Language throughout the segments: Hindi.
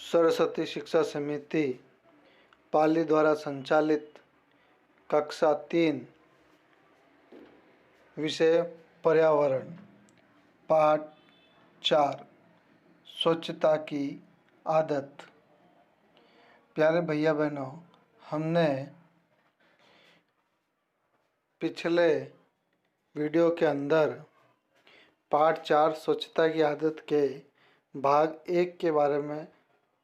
सरस्वती शिक्षा समिति पाली द्वारा संचालित कक्षा 3 विषय पर्यावरण पाठ 4 स्वच्छता की आदत। प्यारे भैया बहनों, हमने पिछले वीडियो के अंदर पाठ 4 स्वच्छता की आदत के भाग 1 के बारे में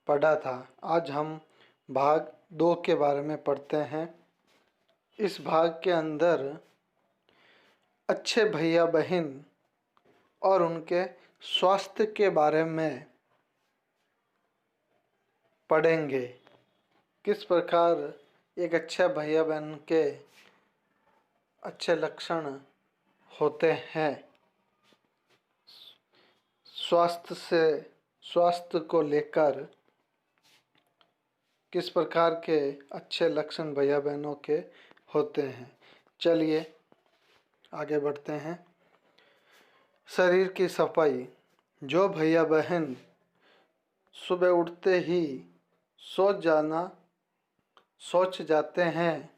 पढ़ा था। आज हम भाग 2 के बारे में पढ़ते हैं। इस भाग के अंदर अच्छे भैया बहन और उनके स्वास्थ्य के बारे में पढ़ेंगे। किस प्रकार एक अच्छा भैया बहन के अच्छे लक्षण होते हैं। स्वास्थ्य को लेकर किस प्रकार के अच्छे लक्षण भैया बहनों के होते हैं। चलिए आगे बढ़ते हैं। शरीर की सफाई। जो भैया बहन सुबह उठते ही सोच जाते हैं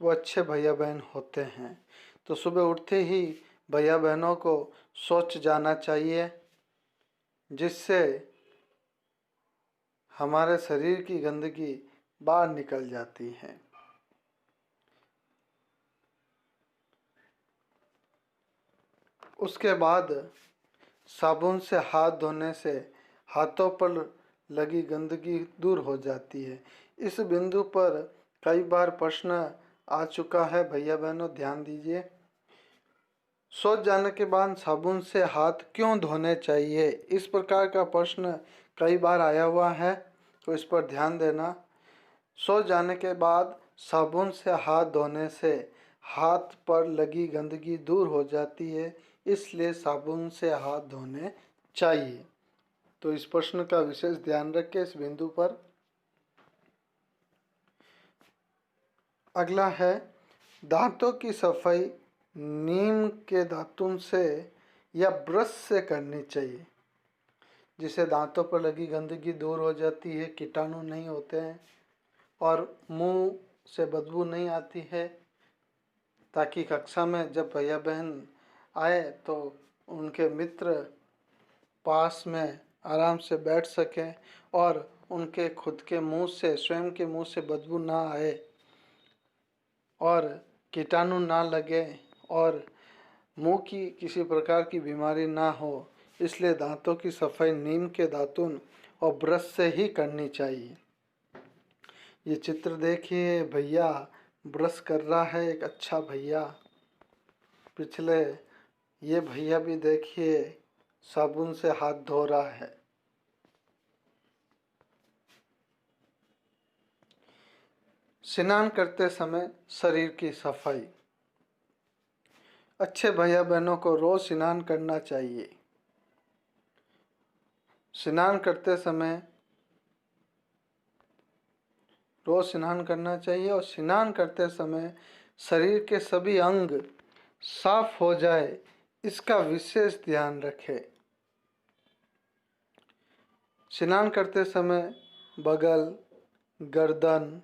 वो अच्छे भैया बहन होते हैं। तो सुबह उठते ही भैया बहनों को सोच जाना चाहिए, जिससे हमारे शरीर की गंदगी बाहर निकल जाती है। उसके बाद साबुन से हाथ धोने से हाथों पर लगी गंदगी दूर हो जाती है। इस बिंदु पर कई बार प्रश्न आ चुका है, भैया बहनों ध्यान दीजिए। सोच जाने के बाद साबुन से हाथ क्यों धोने चाहिए, इस प्रकार का प्रश्न कई बार आया हुआ है, तो इस पर ध्यान देना। सोच जाने के बाद साबुन से हाथ धोने से हाथ पर लगी गंदगी दूर हो जाती है, इसलिए साबुन से हाथ धोने चाहिए। तो इस प्रश्न का विशेष ध्यान रखें इस बिंदु पर। अगला है दांतों की सफाई नीम के दातुन से या ब्रश से करनी चाहिए, जिससे दांतों पर लगी गंदगी दूर हो जाती है, कीटाणु नहीं होते हैं और मुंह से बदबू नहीं आती है, ताकि कक्षा में जब भैया बहन आए तो उनके मित्र पास में आराम से बैठ सकें और उनके खुद के मुंह से, स्वयं के मुंह से बदबू ना आए और कीटाणु ना लगे और मुंह की किसी प्रकार की बीमारी ना हो। इसलिए दांतों की सफाई नीम के दातुन और ब्रश से ही करनी चाहिए। ये चित्र देखिए, भैया ब्रश कर रहा है, एक अच्छा भैया। पिछले ये भैया भी देखिए साबुन से हाथ धो रहा है। स्नान करते समय शरीर की सफाई। अच्छे भैया बहनों को रोज स्नान करना चाहिए। स्नान करते समय रोज स्नान करना चाहिए और स्नान करते समय शरीर के सभी अंग साफ हो जाए, इसका विशेष ध्यान रखें। स्नान करते समय बगल, गर्दन,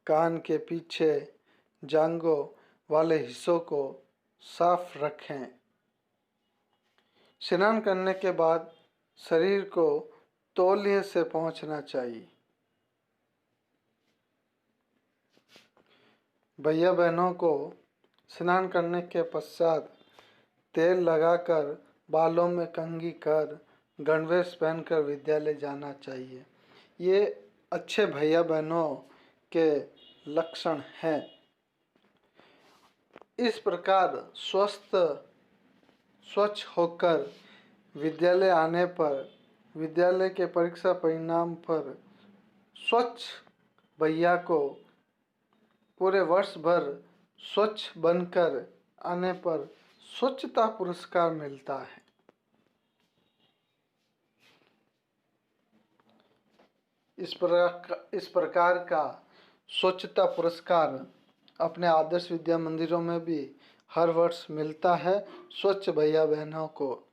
कान के पीछे, जांघों वाले हिस्सों को साफ रखें। स्नान करने के बाद शरीर को तौलिए से पोंछना चाहिए। भैया बहनों को स्नान करने के पश्चात तेल लगाकर बालों में कंघी कर गणवेश पहनकर विद्यालय जाना चाहिए। ये अच्छे भैया बहनों के लक्षण हैं। इस प्रकार स्वच्छ होकर विद्यालय आने पर, विद्यालय के परीक्षा परिणाम पर स्वच्छ भैया को पूरे वर्ष भर स्वच्छ बनकर आने पर स्वच्छता पुरस्कार मिलता है। इस प्रकार का स्वच्छता पुरस्कार अपने आदर्श विद्या मंदिरों में भी हर वर्ष मिलता है स्वच्छ भैया बहनों को।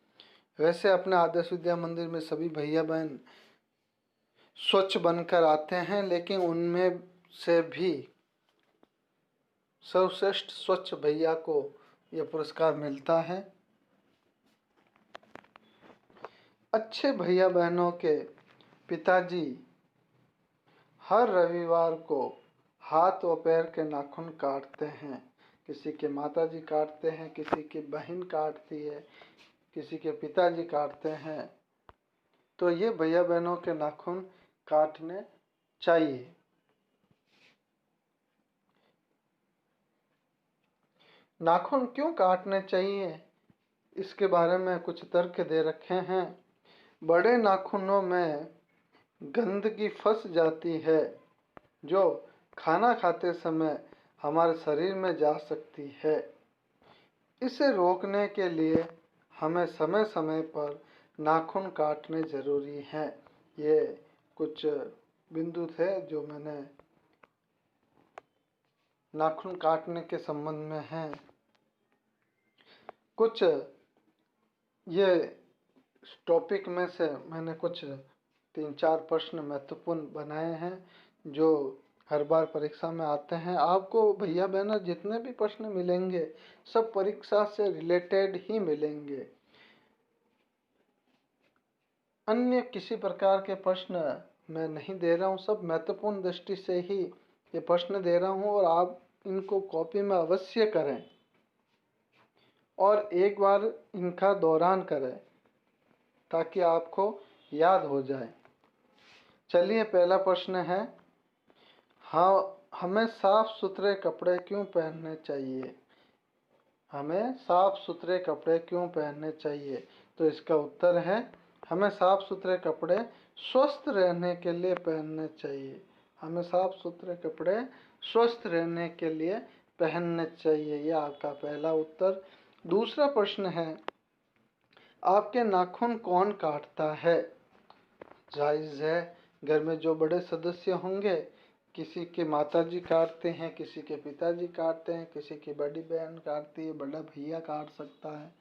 वैसे अपने आदर्श विद्या मंदिर में सभी भैया बहन स्वच्छ बनकर आते हैं, लेकिन उनमें से भी सर्वश्रेष्ठ स्वच्छ भैया को यह पुरस्कार मिलता है। अच्छे भैया बहनों के पिताजी हर रविवार को हाथ व पैर के नाखून काटते हैं। किसी के माताजी काटते हैं, किसी की बहन काटती है, किसी के पिताजी काटते हैं। तो ये भैया बहनों के नाखून काटने चाहिए। नाखून क्यों काटने चाहिए, इसके बारे में कुछ तर्क दे रखे हैं। बड़े नाखूनों में गंदगी फंस जाती है जो खाना खाते समय हमारे शरीर में जा सकती है। इसे रोकने के लिए हमें समय समय पर नाखून काटने ज़रूरी हैं। ये कुछ बिंदु थे जो मैंने नाखून काटने के संबंध में हैं। कुछ ये टॉपिक में से मैंने कुछ 3-4 प्रश्न महत्वपूर्ण बनाए हैं जो हर बार परीक्षा में आते हैं। आपको भैया बहनों जितने भी प्रश्न मिलेंगे सब परीक्षा से रिलेटेड ही मिलेंगे। अन्य किसी प्रकार के प्रश्न मैं नहीं दे रहा हूँ, सब महत्वपूर्ण दृष्टि से ही ये प्रश्न दे रहा हूँ और आप इनको कॉपी में अवश्य करें और एक बार इनका दोहरान करें ताकि आपको याद हो जाए। चलिए, पहला प्रश्न है, हाँ, हमें साफ सुथरे कपड़े क्यों पहनने चाहिए? हमें साफ सुथरे कपड़े क्यों पहनने चाहिए? तो इसका उत्तर है, हमें साफ सुथरे कपड़े स्वस्थ रहने के लिए पहनने चाहिए। हमें साफ सुथरे कपड़े स्वस्थ रहने के लिए पहनने चाहिए। यह आपका पहला उत्तर। दूसरा प्रश्न है, आपके नाखून कौन काटता है? जायज़ है, घर में जो बड़े सदस्य होंगे, किसी के माताजी काटते हैं, किसी के पिताजी काटते हैं, किसी की बड़ी बहन काटती है, बड़ा भैया काट सकता है।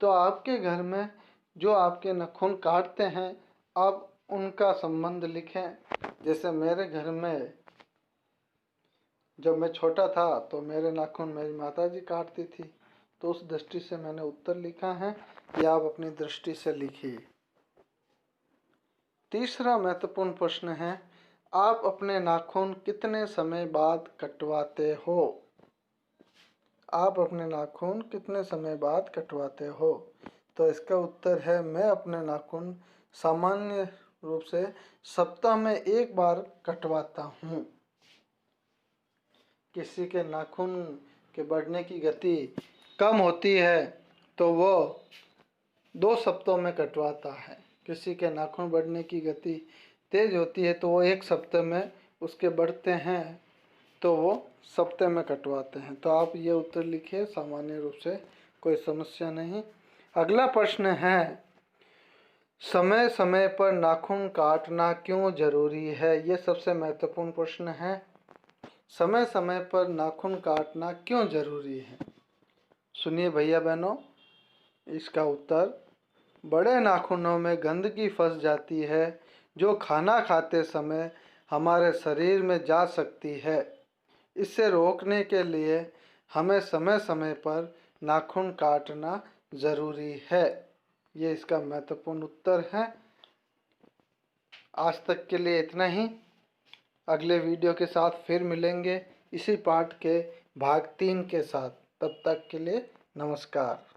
तो आपके घर में जो आपके नाखून काटते हैं, आप उनका संबंध लिखें। जैसे मेरे घर में जब मैं छोटा था तो मेरे नाखून मेरी माताजी काटती थी, तो उस दृष्टि से मैंने उत्तर लिखा है। या आप अपनी दृष्टि से लिखिए। तीसरा महत्वपूर्ण प्रश्न है, आप अपने नाखून कितने समय बाद कटवाते हो? आप अपने नाखून कितने समय बाद कटवाते हो? तो इसका उत्तर है, मैं अपने नाखून सामान्य रूप से सप्ताह में 1 बार कटवाता हूँ। किसी के नाखून के बढ़ने की गति कम होती है तो वो 2 सप्ताहों में कटवाता है। किसी के नाखून बढ़ने की गति तेज होती है तो वो 1 सप्ताह में उसके बढ़ते हैं तो वो सप्ताह में कटवाते हैं। तो आप ये उत्तर लिखिए, सामान्य रूप से कोई समस्या नहीं। अगला प्रश्न है, समय समय पर नाखून काटना क्यों जरूरी है? ये सबसे महत्वपूर्ण प्रश्न है। समय समय पर नाखून काटना क्यों जरूरी है? सुनिए भैया बहनों, इसका उत्तर, बड़े नाखूनों में गंदगी फंस जाती है जो खाना खाते समय हमारे शरीर में जा सकती है। इसे रोकने के लिए हमें समय समय पर नाखून काटना ज़रूरी है। ये इसका महत्वपूर्ण उत्तर है। आज तक के लिए इतना ही। अगले वीडियो के साथ फिर मिलेंगे इसी पाठ के भाग 3 के साथ। तब तक के लिए नमस्कार।